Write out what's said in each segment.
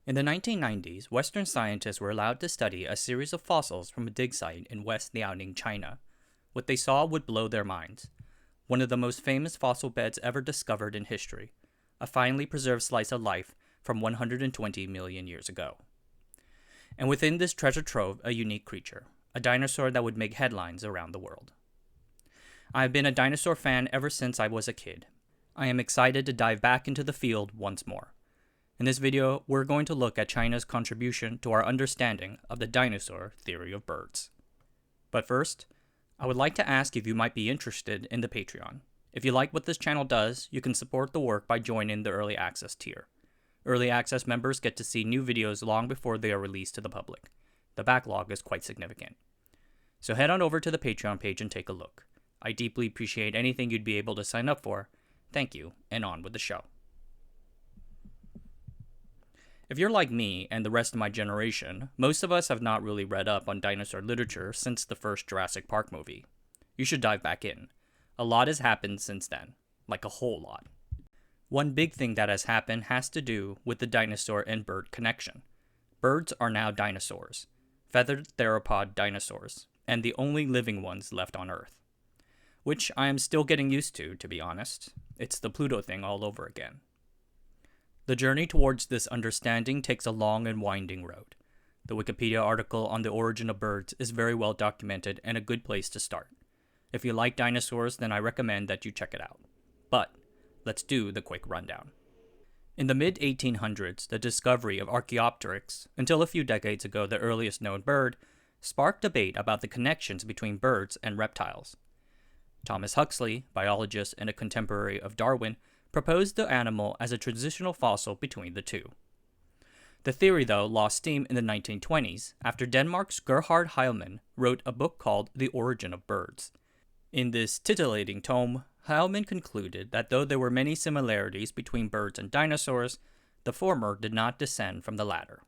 In the 1990s, Western scientists were allowed to study a series of fossils from a dig site in West Liaoning, China. What they saw would blow their minds. One of the most famous fossil beds ever discovered in history, a finely preserved slice of life from 120 million years ago. And within this treasure trove, a unique creature, a dinosaur that would make headlines around the world. I have been a dinosaur fan ever since I was a kid. I am excited to dive back into the field once more. In this video, we're going to look at China's contribution to our understanding of the dinosaur theory of birds. But first, I would like to ask if you might be interested in the Patreon. If you like what this channel does, you can support the work by joining the Early Access tier. Early Access members get to see new videos long before they are released to the public. The backlog is quite significant. So head on over to the Patreon page and take a look. I deeply appreciate anything you'd be able to sign up for. Thank you, and on with the show. If you're like me and the rest of my generation, most of us have not really read up on dinosaur literature since the first Jurassic Park movie. You should dive back in. A lot has happened since then, like a whole lot. One big thing that has happened has to do with the dinosaur and bird connection. Birds are now dinosaurs, feathered theropod dinosaurs, and the only living ones left on Earth. Which I am still getting used to be honest. It's the Pluto thing all over again. The journey towards this understanding takes a long and winding road. The Wikipedia article on the origin of birds is very well documented and a good place to start. If you like dinosaurs, then I recommend that you check it out. But let's do the quick rundown. In the mid-1800s, the discovery of Archaeopteryx, until a few decades ago the earliest known bird, sparked debate about the connections between birds and reptiles. Thomas Huxley, biologist and a contemporary of Darwin, proposed the animal as a transitional fossil between the two. The theory, though, lost steam in the 1920s after Denmark's Gerhard Heilmann wrote a book called The Origin of Birds. In this titillating tome, Heilmann concluded that though there were many similarities between birds and dinosaurs, the former did not descend from the latter.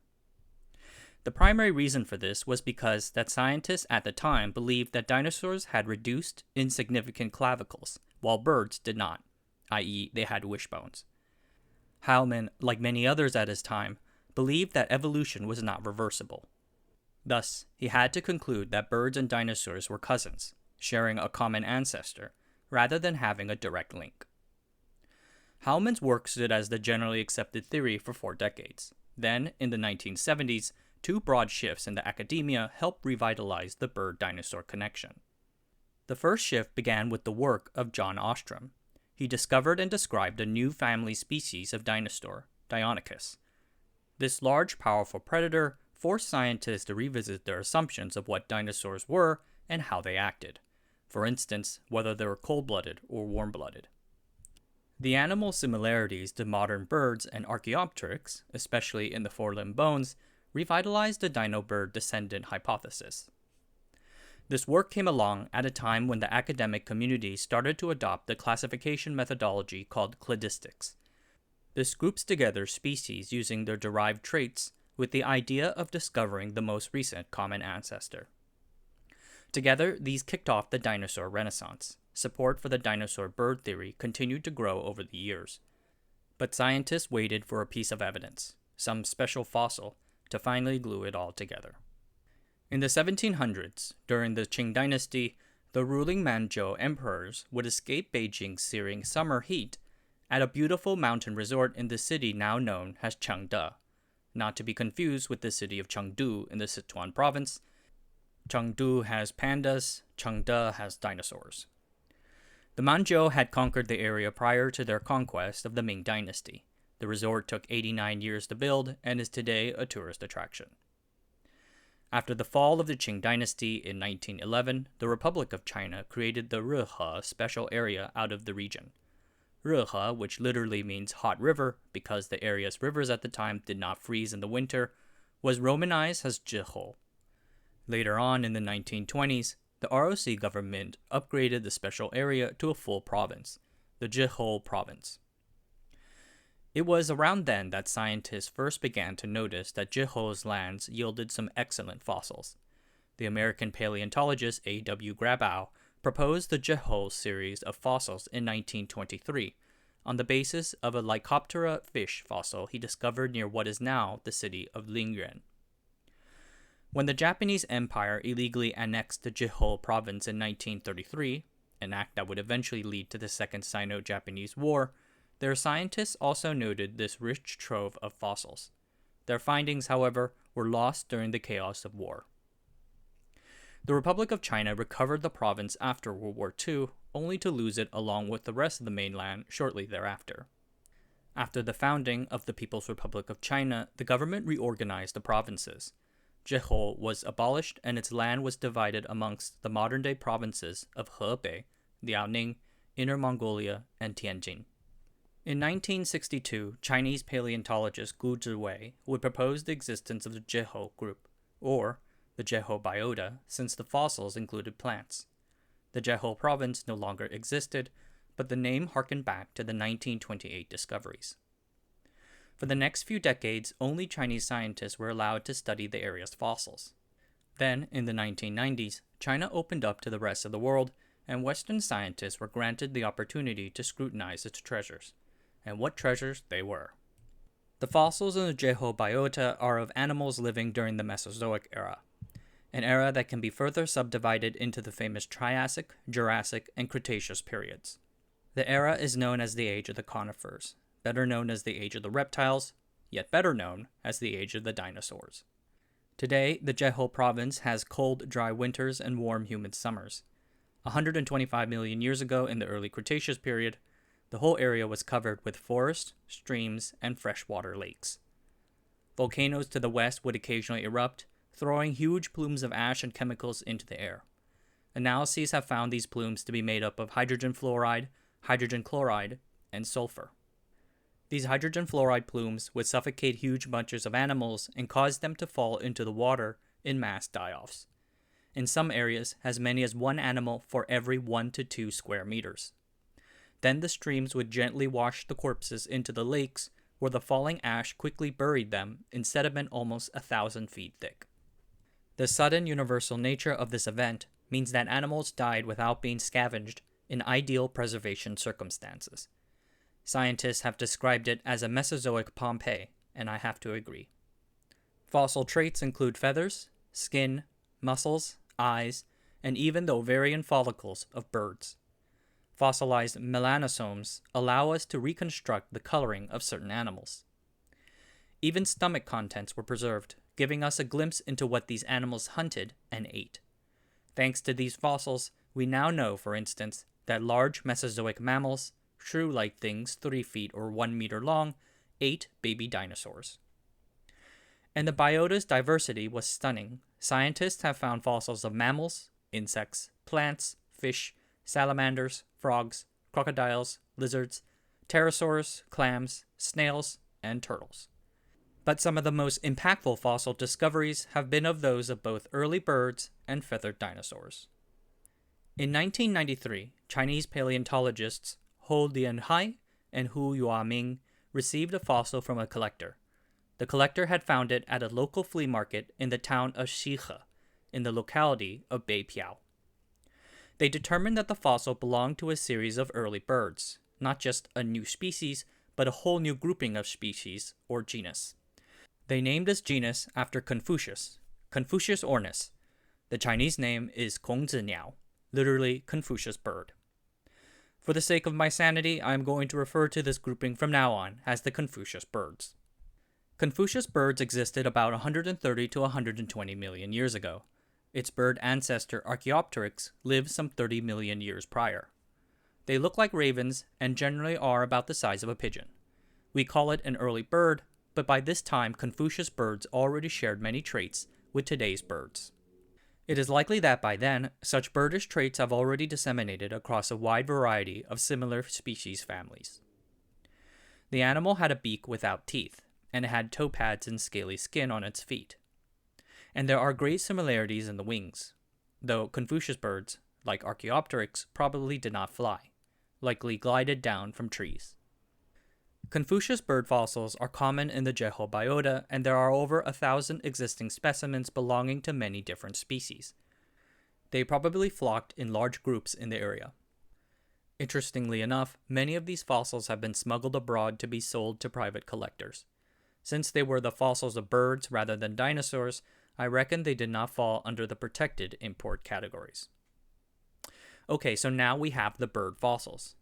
The primary reason for this was because that scientists at the time believed that dinosaurs had reduced, insignificant clavicles, while birds did not, i.e., they had wishbones. Heilmann, like many others at his time, believed that evolution was not reversible. Thus, he had to conclude that birds and dinosaurs were cousins, sharing a common ancestor, rather than having a direct link. Heilmann's work stood as the generally accepted theory for 4 decades. Then, in the 1970s, 2 broad shifts in the academia helped revitalize the bird-dinosaur connection. The first shift began with the work of John Ostrom. He discovered and described a new family species of dinosaur, Deinonychus. This large, powerful predator forced scientists to revisit their assumptions of what dinosaurs were and how they acted. For instance, whether they were cold-blooded or warm-blooded. The animal similarities to modern birds and Archaeopteryx, especially in the forelimb bones, revitalized the dino-bird descendant hypothesis. This work came along at a time when the academic community started to adopt the classification methodology called cladistics. This groups together species using their derived traits with the idea of discovering the most recent common ancestor. Together, these kicked off the dinosaur renaissance. Support for the dinosaur bird theory continued to grow over the years. But scientists waited for a piece of evidence, some special fossil, to finally glue it all together. In the 1700s, during the Qing dynasty, the ruling Manchu emperors would escape Beijing's searing summer heat at a beautiful mountain resort in the city now known as Chengde, not to be confused with the city of Chengdu in the Sichuan province. Chengdu has pandas, Chengde has dinosaurs. The Manchu had conquered the area prior to their conquest of the Ming dynasty. The resort took 89 years to build and is today a tourist attraction. After the fall of the Qing dynasty in 1911, the Republic of China created the Rehe special area out of the region. Rehe, which literally means hot river because the area's rivers at the time did not freeze in the winter, was romanized as Jehol. Later on in the 1920s, the ROC government upgraded the special area to a full province, the Jehol province. It was around then that scientists first began to notice that Jehol's lands yielded some excellent fossils. The American paleontologist A.W. Grabow proposed the Jehol series of fossils in 1923, on the basis of a Lycoptera fish fossil he discovered near what is now the city of Lingyuan. When the Japanese Empire illegally annexed the Jehol province in 1933, an act that would eventually lead to the Second Sino-Japanese War, their scientists also noted this rich trove of fossils. Their findings, however, were lost during the chaos of war. The Republic of China recovered the province after World War II, only to lose it along with the rest of the mainland shortly thereafter. After the founding of the People's Republic of China, the government reorganized the provinces. Jehol was abolished and its land was divided amongst the modern-day provinces of Hebei, Liaoning, Inner Mongolia, and Tianjin. In 1962, Chinese paleontologist Gu Zhiwei would propose the existence of the Jehol group, or the Jehol biota, since the fossils included plants. The Jehol province no longer existed, but the name harkened back to the 1928 discoveries. For the next few decades, only Chinese scientists were allowed to study the area's fossils. Then, in the 1990s, China opened up to the rest of the world, and Western scientists were granted the opportunity to scrutinize its treasures. And what treasures they were. The fossils in the Jehol biota are of animals living during the Mesozoic era, an era that can be further subdivided into the famous Triassic, Jurassic, and Cretaceous periods. The era is known as the Age of the Conifers, better known as the Age of the Reptiles, yet better known as the Age of the Dinosaurs. Today, the Jehol province has cold, dry winters and warm, humid summers. 125 million years ago in the early Cretaceous period, the whole area was covered with forests, streams, and freshwater lakes. Volcanoes to the west would occasionally erupt, throwing huge plumes of ash and chemicals into the air. Analyses have found these plumes to be made up of hydrogen fluoride, hydrogen chloride, and sulfur. These hydrogen fluoride plumes would suffocate huge bunches of animals and cause them to fall into the water in mass die-offs. In some areas, as many as one animal for every 1 to 2 square meters. Then the streams would gently wash the corpses into the lakes, where the falling ash quickly buried them in sediment almost 1,000 feet thick. The sudden universal nature of this event means that animals died without being scavenged in ideal preservation circumstances. Scientists have described it as a Mesozoic Pompeii, and I have to agree. Fossil traits include feathers, skin, muscles, eyes, and even the ovarian follicles of birds. Fossilized melanosomes allow us to reconstruct the coloring of certain animals. Even stomach contents were preserved, giving us a glimpse into what these animals hunted and ate. Thanks to these fossils, we now know, for instance, that large Mesozoic mammals, shrew-like things 3 feet or 1 meter long, ate baby dinosaurs. And the biota's diversity was stunning. Scientists have found fossils of mammals, insects, plants, fish, salamanders, frogs, crocodiles, lizards, pterosaurs, clams, snails, and turtles. But some of the most impactful fossil discoveries have been of those of both early birds and feathered dinosaurs. In 1993, Chinese paleontologists Hou Lianhai and Hu Yuaming received a fossil from a collector. The collector had found it at a local flea market in the town of Shihe, in the locality of Beipiao. They determined that the fossil belonged to a series of early birds, not just a new species, but a whole new grouping of species, or genus. They named this genus after Confucius, Confuciusornis. The Chinese name is Kongzi Niao, literally Confucius bird. For the sake of my sanity, I am going to refer to this grouping from now on as the Confucius birds. Confucius birds existed about 130 to 120 million years ago. Its bird ancestor Archaeopteryx lived some 30 million years prior. They look like ravens and generally are about the size of a pigeon. We call it an early bird, but by this time Confucius birds already shared many traits with today's birds. It is likely that by then, such birdish traits have already disseminated across a wide variety of similar species families. The animal had a beak without teeth, and it had toe pads and scaly skin on its feet. And there are great similarities in the wings, though Confucius birds, like Archaeopteryx, probably did not fly, likely glided down from trees. Confucius bird fossils are common in the Jehol biota, and there are over 1,000 existing specimens belonging to many different species. They probably flocked in large groups in the area. Interestingly enough, many of these fossils have been smuggled abroad to be sold to private collectors. Since they were the fossils of birds rather than dinosaurs, I reckon they did not fall under the protected import categories. Okay, so now we have the bird fossils.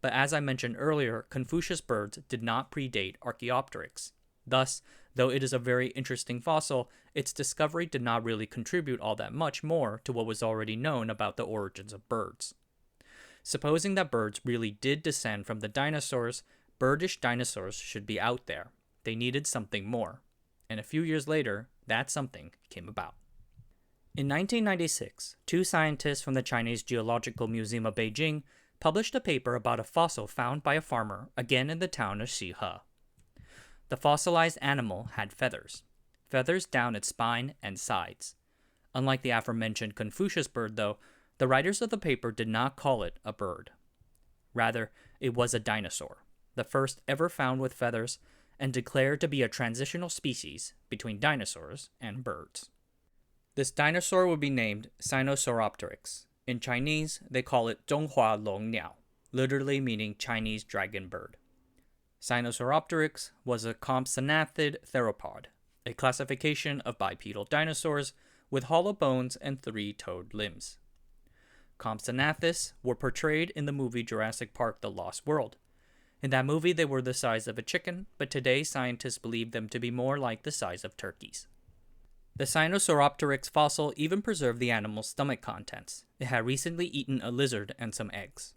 But as I mentioned earlier, Confucius birds did not predate Archaeopteryx. Thus, though it is a very interesting fossil, its discovery did not really contribute all that much more to what was already known about the origins of birds. Supposing that birds really did descend from the dinosaurs, birdish dinosaurs should be out there. They needed something more. And a few years later, that something came about. In 1996, two scientists from the Chinese Geological Museum of Beijing published a paper about a fossil found by a farmer, again in the town of Jehol. The fossilized animal had feathers down its spine and sides. Unlike the aforementioned Confucius bird, though, the writers of the paper did not call it a bird. Rather, it was a dinosaur, the first ever found with feathers, and declared to be a transitional species between dinosaurs and birds. This dinosaur would be named Sinosauropteryx. In Chinese, they call it Zhonghua Long Niao, literally meaning Chinese dragon bird. Sinosauropteryx was a compsognathid theropod, a classification of bipedal dinosaurs with hollow bones and three-toed limbs. Compsognathus were portrayed in the movie Jurassic Park: The Lost World. In that movie, they were the size of a chicken, but today scientists believe them to be more like the size of turkeys. The Sinosauropteryx fossil even preserved the animal's stomach contents. It had recently eaten a lizard and some eggs.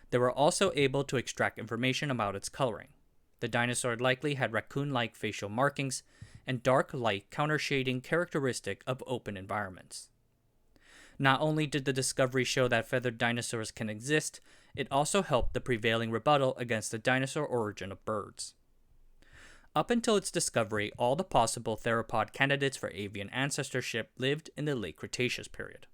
They were also able to extract information about its coloring. The dinosaur likely had raccoon-like facial markings and dark light countershading characteristic of open environments. Not only did the discovery show that feathered dinosaurs can exist, it also helped the prevailing rebuttal against the dinosaur origin of birds. Up until its discovery, all the possible theropod candidates for avian ancestorship lived in the late Cretaceous period.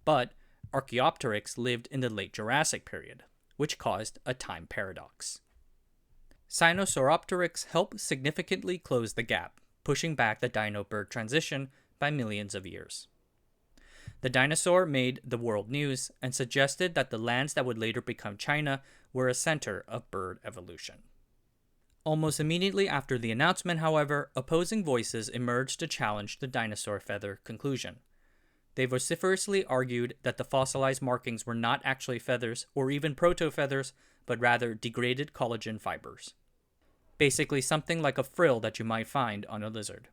But Archaeopteryx lived in the late Jurassic period, which caused a time paradox. Sinosauropteryx helped significantly close the gap, pushing back the dino-bird transition by millions of years. The dinosaur made the world news and suggested that the lands that would later become China were a center of bird evolution. Almost immediately after the announcement, however, opposing voices emerged to challenge the dinosaur feather conclusion. They vociferously argued that the fossilized markings were not actually feathers or even proto-feathers, but rather degraded collagen fibers. Basically something like a frill that you might find on a lizard.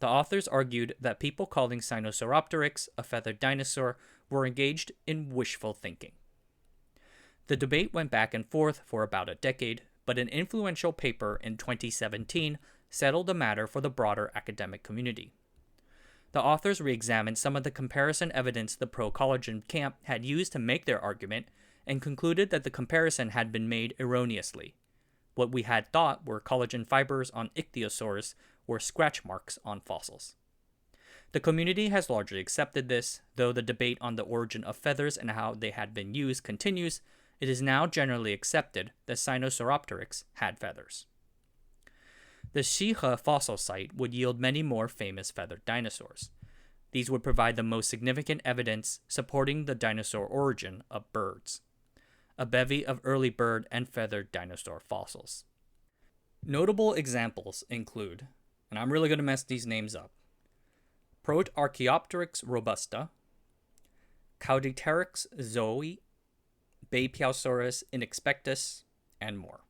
The authors argued that people calling Sinosauropteryx a feathered dinosaur were engaged in wishful thinking. The debate went back and forth for about a decade, but an influential paper in 2017 settled the matter for the broader academic community. The authors re-examined some of the comparison evidence the pro-collagen camp had used to make their argument and concluded that the comparison had been made erroneously. What we had thought were collagen fibers on ichthyosaurs were scratch marks on fossils. The community has largely accepted this, though the debate on the origin of feathers and how they had been used continues. It is now generally accepted that Sinosauropteryx had feathers. The Jehol fossil site would yield many more famous feathered dinosaurs. These would provide the most significant evidence supporting the dinosaur origin of birds. A bevy of early bird and feathered dinosaur fossils. Notable examples include, and I'm really going to mess these names up, Protarchaeopteryx robusta, Caudipteryx zoe, Bapiosaurus inexpectus, and more.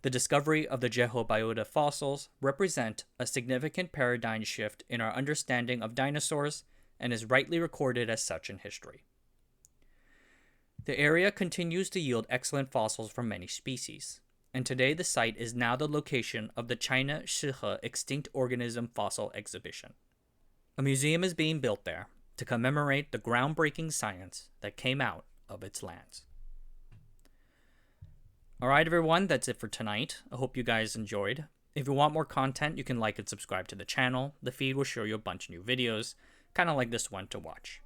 The discovery of the Jehol biota fossils represent a significant paradigm shift in our understanding of dinosaurs and is rightly recorded as such in history. The area continues to yield excellent fossils from many species, and today the site is now the location of the China Jehol Extinct Organism Fossil Exhibition. A museum is being built there to commemorate the groundbreaking science that came out of its lands. Alright everyone, that's it for tonight. I hope you guys enjoyed. If you want more content, you can like and subscribe to the channel. The feed will show you a bunch of new videos, kind of like this one to watch.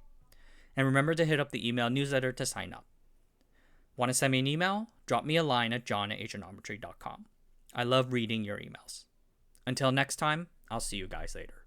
And remember to hit up the email newsletter to sign up. Want to send me an email? Drop me a line at john@ageonometry.com. I love reading your emails. Until next time, I'll see you guys later.